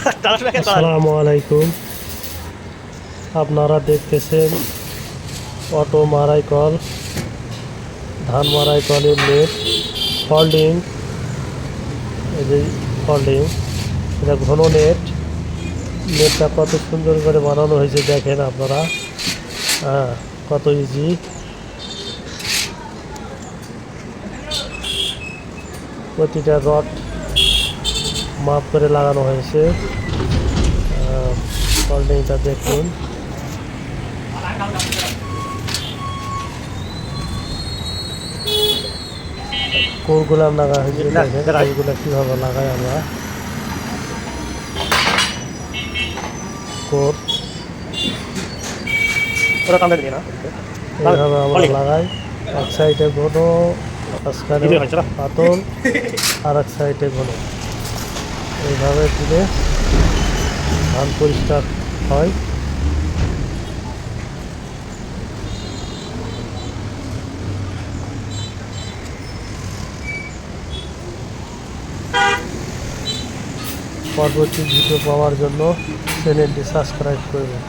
আসসালামু আলাইকুম। আপনারা দেখতেছেন অটো মারাই কল, ধান মারাই কলের নেট ফল্ডিং। এই যে ফল্ডিং, এটা ঘন নেট। নেটটা কত সুন্দর করে বানানো হয়েছে দেখেন আপনারা। হ্যাঁ, কত ইজি। প্রতিটা রড মাপ করে লাগানো হয়েছে। ফল্ডিংটা দেখুন। কোরগুলা লাগা হয়েছে দেখেন, কোরগুলা কীভাবে লাগাই আমরা। কোর এইভাবে আমরা লাগাই। এক সাইডে ঘন, মাঝখানে পাতল, আর এক সাইডে ঘন। এইভাবে দিলে ধান পরিষ্কার হয়। পরবর্তী ভিডিও পাওয়ার জন্য চ্যানেলটি সাবস্ক্রাইব করবেন।